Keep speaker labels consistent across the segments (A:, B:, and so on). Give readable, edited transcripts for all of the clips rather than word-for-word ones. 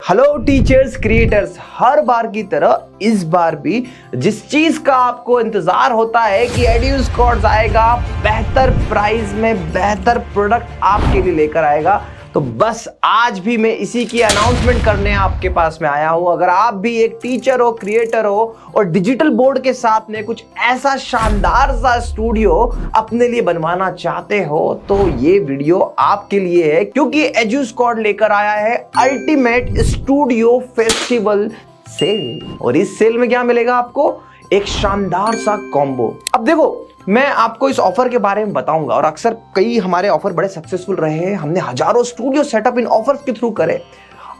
A: Hello teachers creators, हर बार की तरह इस बार भी जिस चीज का आपको इंतजार होता है कि एड्यूस्कॉर्ट्स आएगा, बेहतर प्राइस में बेहतर प्रोडक्ट आपके लिए लेकर आएगा, तो बस आज भी मैं इसी की अनाउंसमेंट करने आपके पास में आया हूं। अगर आप भी एक टीचर हो, क्रिएटर हो और डिजिटल बोर्ड के साथ में कुछ ऐसा शानदार सा स्टूडियो अपने लिए बनवाना चाहते हो तो ये वीडियो आपके लिए है, क्योंकि एड्यूस्कॉर्ट लेकर आया है अल्टीमेट स्टूडियो फेस्टिवल सेल। और इस सेल में क्या मिलेगा आपको? एक शानदार सा कॉम्बो। अब देखो, मैं आपको इस ऑफर के बारे में बताऊंगा और अक्सर कई हमारे ऑफर बड़े सक्सेसफुल रहे हैं, हमने हजारों स्टूडियो सेटअप इन ऑफर्स के थ्रू करे।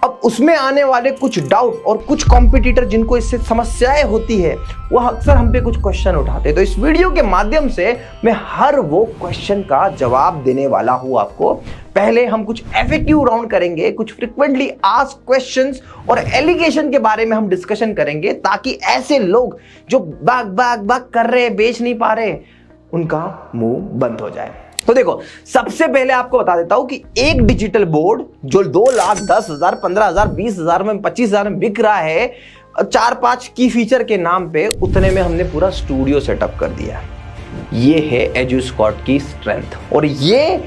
A: अब उसमें आने वाले कुछ डाउट और कुछ कॉम्पिटिटर जिनको इससे समस्याएं होती है वह अक्सर हम पे कुछ क्वेश्चन उठाते हैं, तो इस वीडियो के माध्यम से मैं हर वो क्वेश्चन का जवाब देने वाला हूं आपको। पहले हम कुछ FAQ राउंड करेंगे, कुछ फ्रीक्वेंटली आस्क्ड क्वेश्चंस और एलिगेशन के बारे में हम डिस्कशन करेंगे, ताकि ऐसे लोग जो बाग बाग बाग कर रहे, बेच नहीं पा रहे, उनका मुंह बंद हो जाए। तो देखो, सबसे पहले आपको बता देता हूं कि एक डिजिटल बोर्ड जो 2,10,000, 15,000, 20,000 में, 25,000 में बिक रहा है, 4-5 की फीचर के नाम पे, उतने में हमने पूरा स्टूडियो सेटअप कर दिया। ये है एड्यूस्कॉर्ट की स्ट्रेंथ, और ये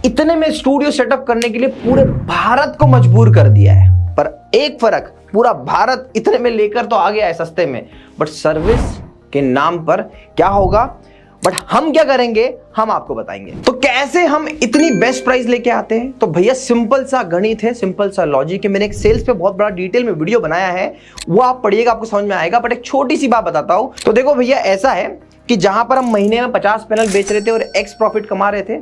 A: इतने में स्टूडियो सेटअप करने के लिए पूरे भारत को मजबूर कर दिया है। पर एक फर्क, पूरा भारत इतने में लेकर तो आ गया है सस्ते में, बट सर्विस के नाम पर क्या होगा, बट हम क्या करेंगे हम आपको बताएंगे। तो कैसे हम इतनी बेस्ट प्राइस लेके आते हैं? तो भैया सिंपल सा गणित है, सिंपल सा लॉजिक है। मैंने एक सेल्स पे बहुत बड़ा डिटेल में वीडियो बनाया है, वो आप पढ़िएगा, आपको समझ में आएगा। बट एक छोटी सी बात बताता हूं। तो देखो भैया, ऐसा है कि जहां पर हम महीने में 50 पैनल बेच रहे थे और एक्स प्रॉफिट कमा रहे थे,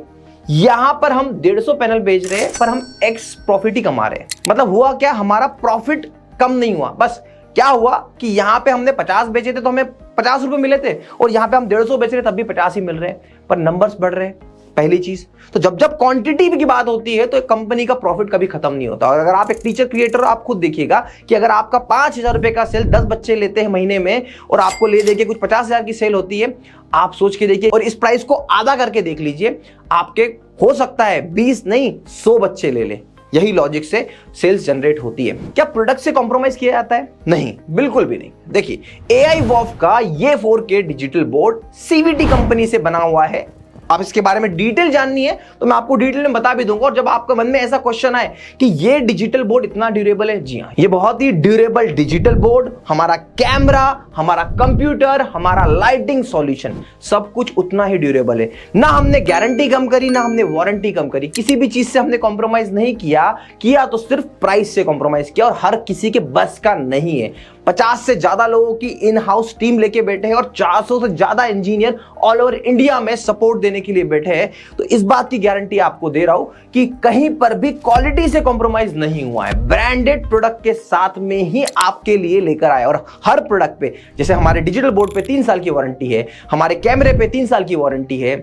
A: यहां पर हम 150 पैनल बेच रहे हैं पर हम एक्स प्रॉफिट ही कमा रहे हैं। मतलब हुआ क्या, हमारा प्रॉफिट कम नहीं हुआ, बस क्या हुआ कि यहां पे हमने 50 बेचे थे तो हमें 50 रुपए मिले थे, और यहां पे हम 150 बेच रहे तब भी 50 ही मिल रहे हैं, पर नंबर्स बढ़ रहे हैं। पहली चीज तो जब क्वांटिटी की बात होती है तो एक कंपनी का प्रॉफिट कभी खत्म नहीं होता। और अगर आप एक टीचर क्रिएटर, आप खुद देखिएगा कि अगर आपका 5,000 रुपए का सेल 10 बच्चे लेते हैं महीने में और आपको ले देके कुछ 50,000 की सेल होती है, आप सोच के देखिए और इस प्राइस को आधा करके देख लीजिए, आपके हो सकता है 20 नहीं 100 बच्चे ले ले। यही लॉजिक से सेल्स जनरेट होती है। क्या प्रोडक्ट से कॉम्प्रोमाइज किया जाता है? नहीं, बिल्कुल भी नहीं। देखिए, AI-WOF का ये 4K digital board CVT company से बना हुआ है। आप इसके बारे में डिटेल जाननी है तो मैं आपको डिटेल में बता भी दूंगा। और जब आपके मन में ऐसा क्वेश्चन आए कि ये डिजिटल बोर्ड इतना ड्यूरेबल है, जी हाँ, ये बहुत ही ड्यूरेबल डिजिटल बोर्ड, हमारा कैमरा, हमारा कंप्यूटर, हमारा लाइटिंग सॉल्यूशन, सब कुछ उतना ही ड्यूरेबल है। ना हमने गारंटी कम करी, ना हमने वारंटी कम करी, किसी भी चीज से हमने कॉम्प्रोमाइज नहीं किया तो सिर्फ प्राइस से कॉम्प्रोमाइज किया, और हर किसी के बस का नहीं है। 50 से ज्यादा लोगों की इन हाउस टीम लेके बैठे हैं और 400 से ज्यादा इंजीनियर ऑल ओवर इंडिया में सपोर्ट देने के लिए बैठे हैं। तो इस बात की गारंटी आपको दे रहा हूं कि कहीं पर भी क्वालिटी से कॉम्प्रोमाइज नहीं हुआ है। ब्रांडेड प्रोडक्ट के साथ में ही आपके लिए लेकर आए, और हर प्रोडक्ट पे, जैसे हमारे डिजिटल बोर्ड पे 3 साल की वारंटी है, हमारे कैमरे पे 3 साल की वारंटी है,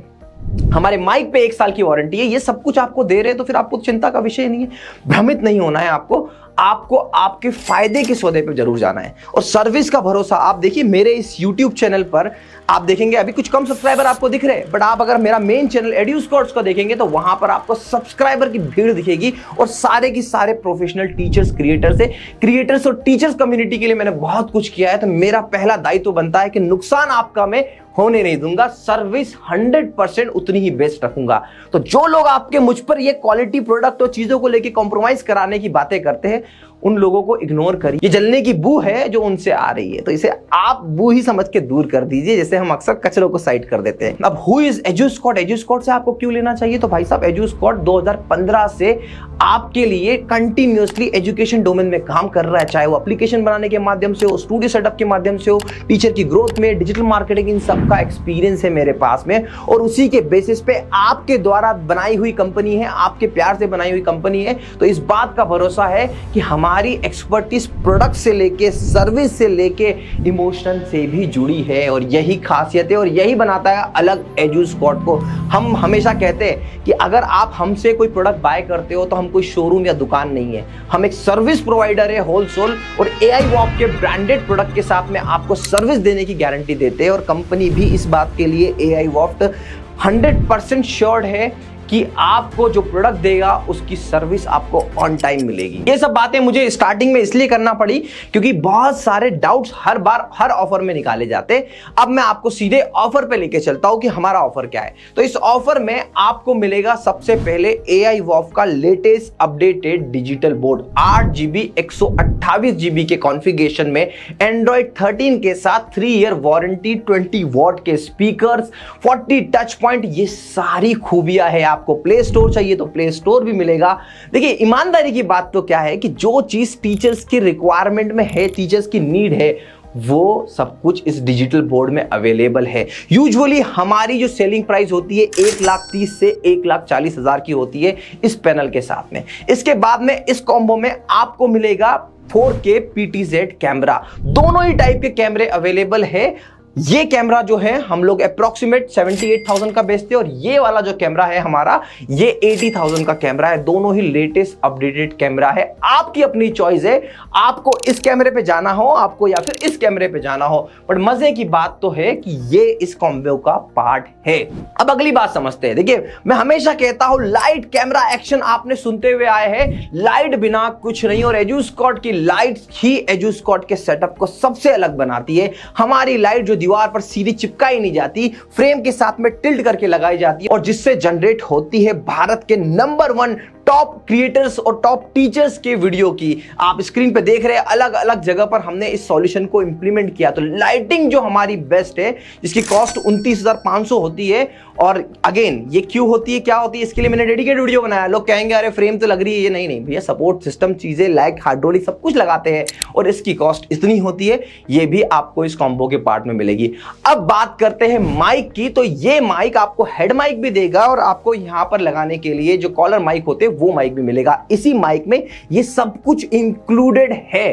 A: हमारे माइक पे 1 साल की वारंटी है, ये सब कुछ आपको दे रहे हैं, तो फिर आपको चिंता का विषय नहीं है। भ्रमित नहीं होना है आपको आपके फायदे के सौदे पे जरूर जाना है। और सर्विस का भरोसा, आप देखिए मेरे इस YouTube चैनल पर आप देखेंगे अभी कुछ कम सब्सक्राइबर आपको दिख रहे हैं, बट आप अगर मेरा मेन चैनल एड्यूस्कॉर्ट्स का देखेंगे तो वहां पर आपको सब्सक्राइबर की भीड़ दिखेगी, और सारे की सारे प्रोफेशनल टीचर्स, क्रिएटर्स और टीचर्स कम्युनिटी के लिए मैंने बहुत कुछ किया है। तो मेरा पहला दायित्व बनता है कि नुकसान आपका मैं होने नहीं दूंगा, सर्विस 100% उतनी ही बेस्ट रखूंगा। तो जो लोग आपके मुझ पर ये क्वालिटी प्रोडक्ट और चीजों को लेके कॉम्प्रोमाइज कराने की बातें करते हैं, उन लोगों को इग्नोर करिए। ये जलने की बू है जो उनसे आ रही है, तो इसे आप बू ही समझ के दूर कर दीजिए, जैसे हम अक्सर कचरों को साइड कर देते हैं। अब हु इज एड्यूस्कॉर्ट? एड्यूस्कॉर्ट से आपको क्यों लेना चाहिए? तो भाई साहब, एड्यूस्कॉर्ट 2015 से आपके लिए कंटिन्यूअसली एजुकेशन डोमेन में काम कर रहा है, चाहे वो एप्लीकेशन बनाने के माध्यम से हो, स्टूडियो सेटअप के माध्यम से हो, टीचर की ग्रोथ में, डिजिटल मार्केटिंग, इन सब का एक्सपीरियंस है मेरे पास में। और उसी के बेसिस पे आपके द्वारा बनाई हुई कंपनी है, आपके प्यार से बनाई हुई कंपनी है। तो इस बात का भरोसा है कि हमारी एक्सपर्टीज प्रोडक्ट से लेके, सर्विस से लेके, इमोशन से भी जुड़ी है, और यही खासियत है और यही बनाता है अलग एड्यूस्कॉर्ट को। हम हमेशा कहते हैं कि अगर आप हमसे कोई प्रोडक्ट बाय करते हो तो हम कोई शोरूम या दुकान नहीं है, हम एक सर्विस प्रोवाइडर है होलसेल, और AI-WOF के ब्रांडेड प्रोडक्ट के साथ में आपको सर्विस देने की गारंटी देते हैं। और कंपनी भी इस बात के लिए AI-WOF 100% श्योर्ड है कि आपको जो प्रोडक्ट देगा उसकी सर्विस आपको ऑन टाइम मिलेगी। ये सब बातें मुझे स्टार्टिंग में इसलिए करना पड़ी क्योंकि बहुत सारे डाउट्स हर बार हर ऑफर में निकाले जाते। अब मैं आपको सीधे ऑफर पे लेके चलता हूं कि हमारा ऑफर क्या है। तो इस ऑफर में आपको मिलेगा सबसे पहले AI वॉफ का latest updated digital board 8GB 128GB के कॉन्फ़िगरेशन में एंड्रॉइड 13 के साथ 3 ईयर वारंटी, 20 वॉट के स्पीकर्स, 40 टच पॉइंट, ये सारी खूबियां है। आपको प्ले स्टोर चाहिए तो प्ले स्टोर भी मिलेगा। देखिए ईमानदारी की बात तो क्या है कि जो चीज टीचर्स की रिक्वायरमेंट में है, टीचर्स की नीड है, वो सब कुछ इस डिजिटल बोर्ड में अवेलेबल है। यूजुअली हमारी जो सेलिंग प्राइस होती है 1,30,000 से 1,40,000 की होती है इस पैनल के साथ में। इसके बाद में इस कॉम्बो में आपको मिलेगा 4K PTZ कैमरा। दोनों ही टाइप के कैमरे अवेलेबल है। ये कैमरा जो है हम लोग अप्रोक्सीमेट 78,000 का बेचते हैं और ये वाला जो कैमरा है हमारा ये 80,000 का कैमरा है। दोनों ही लेटेस्ट अपडेटेड कैमरा है। आपकी अपनी चॉइस है, आपको इस कैमरे पे जाना हो आपको या फिर इस कैमरे पे जाना हो। बट मजे की बात तो है कि ये इस कॉम्बो का पार्ट है। अब अगली बात समझते हैं। देखिए मैं हमेशा कहता हूं लाइट कैमरा एक्शन आपने सुनते हुए आए हैं, लाइट बिना कुछ नहीं। और एजुस्कॉट की लाइट ही एजुस्कॉट के सेटअप को सबसे अलग बनाती है। हमारी लाइट जो दीवार पर सीधी चिपकाई नहीं जाती, फ्रेम के साथ में टिल्ट करके लगाई जाती है और जिससे जनरेट होती है भारत के नंबर 1 टॉप क्रिएटर्स और टॉप टीचर्स के वीडियो की। आप स्क्रीन पे देख रहे हैं अलग अलग जगह पर हमने इस सॉल्यूशन को इंप्लीमेंट किया। तो लाइटिंग जो हमारी बेस्ट है जिसकी कॉस्ट 29,500 होती है। और अगेन ये क्यों होती है, क्या होती है, इसके लिए मैंने डेडिकेटेड वीडियो बनाया। लोग कहेंगे अरे फ्रेम तो लग रही है, ये नहीं भैया, सपोर्ट सिस्टम चीजें लाइक हाइड्रोलिक सब कुछ लगाते हैं और इसकी कॉस्ट इतनी होती है। ये भी आपको इस कॉम्बो के पार्ट में मिलेगी। अब बात करते हैं माइक की। तो ये माइक आपको हेड माइक भी देगा और आपको यहां पर लगाने के लिए जो कॉलर माइक होते हैं वो माइक भी मिलेगा। इसी माइक में ये सब कुछ इंक्लूडेड है।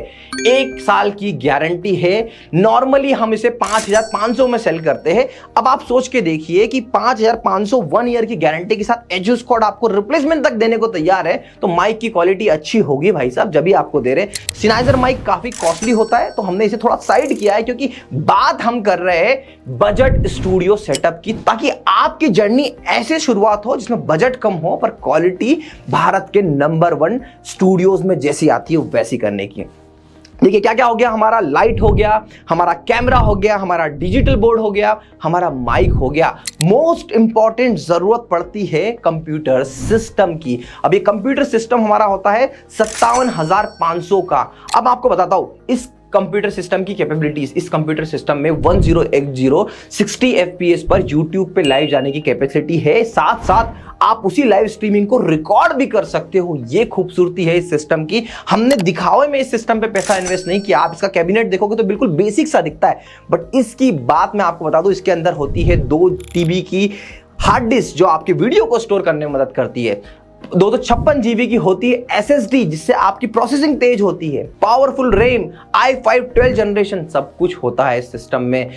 A: 1 साल की गारंटी है। नॉर्मली हम इसे 5,500 में सेल करते हैं। अब आप सोच के देखिए कि 5,500 1 ईयर की गारंटी के साथ एजुस्कॉट आपको रिप्लेसमेंट तक देने को तैयार है। तो माइक की क्वालिटी अच्छी होगी भाई साहब, जब भी आपको दे रहे। सिनाइजर माइक काफी कॉस्टली होता है तो हमने इसे थोड़ा साइड किया है क्योंकि बात हम कर रहे हैं बजट स्टूडियो सेटअप की, ताकि आपकी जर्नी ऐसे शुरुआत हो जिसमें बजट कम हो पर क्वालिटी भारत के नंबर 1 स्टूडियोज में जैसी आती है वैसी करने की। देखिए क्या क्या हो गया, हमारा लाइट हो गया, हमारा कैमरा हो गया, हमारा डिजिटल बोर्ड हो गया, हमारा माइक हो गया। मोस्ट इंपॉर्टेंट जरूरत पड़ती है कंप्यूटर सिस्टम की। अब ये कंप्यूटर सिस्टम हमारा होता है 57,500 का। अब आपको बताता हूं इस कंप्यूटर सिस्टम की कैपेबिलिटीज। इस कंप्यूटर सिस्टम में 1080 60 FPS पर YouTube पे लाइव जाने की कैपेसिटी है। साथ साथ आप उसी लाइव स्ट्रीमिंग को रिकॉर्ड भी कर सकते हो। ये खूबसूरती है इस सिस्टम की। हमने दिखावे में इस सिस्टम पे पैसा इन्वेस्ट नहीं किया। आप इसका कैबिनेट देखोगे तो बिल्कुल बेसिक सा दिखता है, बट इसकी बात मैं आपको बता दूं, इसके अंदर होती है 2 TB की हार्ड डिस्क जो आपके वीडियो को स्टोर करने में मदद करती है। 256 GB की होती है SSD जिससे आपकी प्रोसेसिंग तेज होती है। पावरफुल रैम, i5 12 जनरेशन, सब कुछ होता है इस सिस्टम में।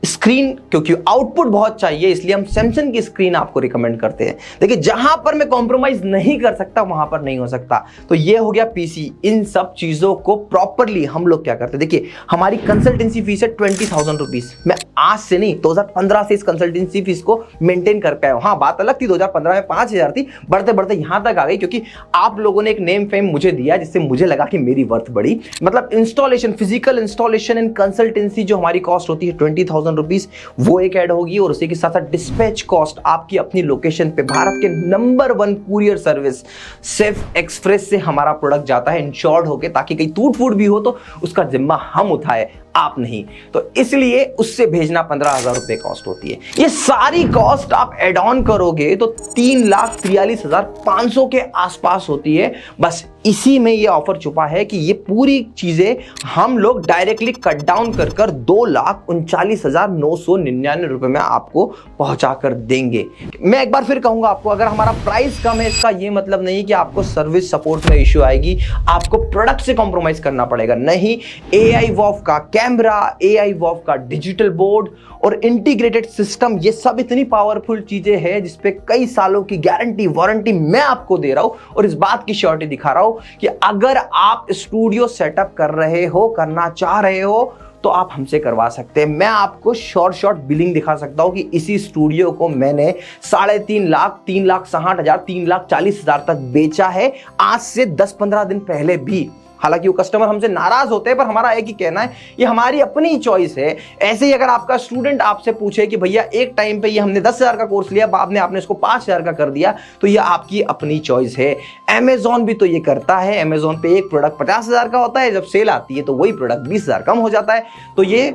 A: स्क्रीन, क्योंकि आउटपुट बहुत चाहिए इसलिए हम सैमसंग की स्क्रीन आपको रिकमेंड करते हैं। देखिए जहां पर मैं कॉम्प्रोमाइज नहीं कर सकता वहां पर नहीं हो सकता। तो ये हो गया पीसी। इन सब चीजों को प्रॉपरली हम लोग क्या करते हैं, देखिए हमारी कंसल्टेंसी फीस है 20,000 रुपीज। मैं आज से नहीं 2015 से इस कंसल्टेंसी फीस को मेंटेन कर पाया हूं। हाँ बात अलग थी, 2015 में 5,000 थी, बढ़ते बढ़ते यहां तक आ गई क्योंकि आप लोगों ने एक नेम फेम मुझे दिया जिससे मुझे लगा कि मेरी वर्थ बढ़ी। मतलब installation, physical installation and consultancy जो हमारी कॉस्ट होती है 20,000 रुपीज, वो एक ऐड होगी। और उसी के साथ साथ डिस्पैच कॉस्ट आपकी अपनी लोकेशन पे भारत के number 1 courier service safe express से हमारा प्रोडक्ट जाता है इंश्योर्ड होके, ताकि कहीं टूट फूट भी हो तो उसका जिम्मा हम उठाए, आप नहीं। तो इसलिए उससे भेजना 15,000 रुपए कॉस्ट होती है। ये सारी कॉस्ट आप एड ऑन करोगे तो 3,43,500 के आसपास होती है। बस इसी में ये ऑफर छुपा है कि ये पूरी चीजें हम लोग डायरेक्टली कट डाउन कर 2,39,999 रुपए में आपको पहुंचा कर देंगे। मैं एक बार फिर कहूंगा आपको, अगर हमारा प्राइस कम है इसका ये मतलब नहीं कि आपको सर्विस सपोर्ट में इश्यू आएगी, आपको प्रोडक्ट से कॉम्प्रोमाइज करना पड़ेगा। नहीं, AI वॉफ का कैमरा, AI वॉफ का डिजिटल बोर्ड और इंटीग्रेटेड सिस्टम, ये सब इतनी पावरफुल चीजें हैं जिसपे कई सालों की गारंटी वारंटी मैं आपको दे रहा हूं और इस बात की श्योरिटी दिखा रहा हूं कि अगर आप स्टूडियो सेटअप कर रहे हो, करना चाह रहे हो, तो आप हमसे करवा सकते हैं। मैं आपको शॉर्ट बिलिंग दिखा सकता हूं कि इसी स्टूडियो को मैंने 3.5 लाख, 3,60,000, 3,40,000 तक बेचा है आज से 10-15 दिन पहले भी। हालांकि वो कस्टमर हमसे नाराज होते हैं, पर हमारा एक ही कहना है, ये हमारी अपनी चॉइस है। ऐसे ही अगर आपका स्टूडेंट आपसे पूछे कि भैया एक टाइम पे ये हमने 10,000 का कोर्स लिया, बाद में आपने इसको 5,000 का कर दिया, तो ये आपकी अपनी चॉइस है। अमेजॉन भी तो ये करता है। अमेजॉन पे एक प्रोडक्ट 50,000 का होता है, जब सेल आती है तो वही प्रोडक्ट 20,000 कम हो जाता है। तो ये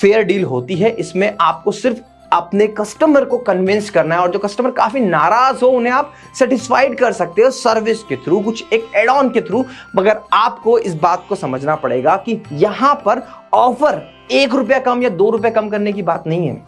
A: फेयर डील होती है। इसमें आपको सिर्फ अपने कस्टमर को कन्विंस करना है, और जो कस्टमर काफी नाराज हो उन्हें आप सेटिस्फाइड कर सकते हो सर्विस के थ्रू, कुछ एक एड ऑन के थ्रू। मगर आपको इस बात को समझना पड़ेगा कि यहां पर ऑफर 1 रुपया कम या 2 रुपए कम करने की बात नहीं है,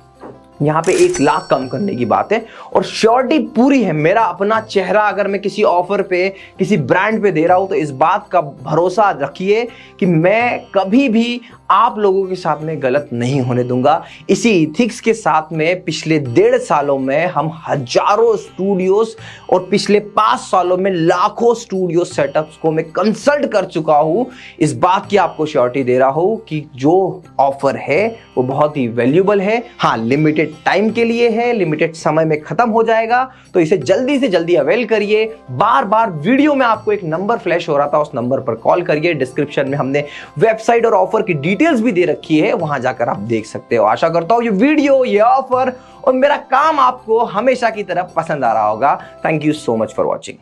A: यहाँ पे 1 लाख कम करने की बात है। और श्योरिटी पूरी है। मेरा अपना चेहरा अगर मैं किसी ऑफर पे, किसी ब्रांड पे दे रहा हूं, तो इस बात का भरोसा रखिए कि मैं कभी भी आप लोगों के साथ में गलत नहीं होने दूंगा। इसी इथिक्स के साथ में पिछले 1.5 सालों में हम हजारों स्टूडियोज और पिछले 5 सालों में लाखों स्टूडियो सेटअप्स को मैं कंसल्ट कर चुका हूं। इस बात की आपको श्योरिटी दे रहा हूं कि जो ऑफर है वो बहुत ही वैल्यूएबल है। हाँ, लिमिटेड टाइम के लिए है, लिमिटेड समय में खत्म हो जाएगा, तो इसे जल्दी से जल्दी अवेल करिए। बार बार वीडियो में आपको एक नंबर फ्लैश हो रहा था, उस नंबर पर कॉल करिए। डिस्क्रिप्शन में हमने वेबसाइट और ऑफर की डिटेल्स भी दे रखी है, वहां जाकर आप देख सकते हो। आशा करता हूं ये वीडियो, ये ऑफर और मेरा काम आपको हमेशा की तरह पसंद आ रहा होगा। Thank you so much for watching.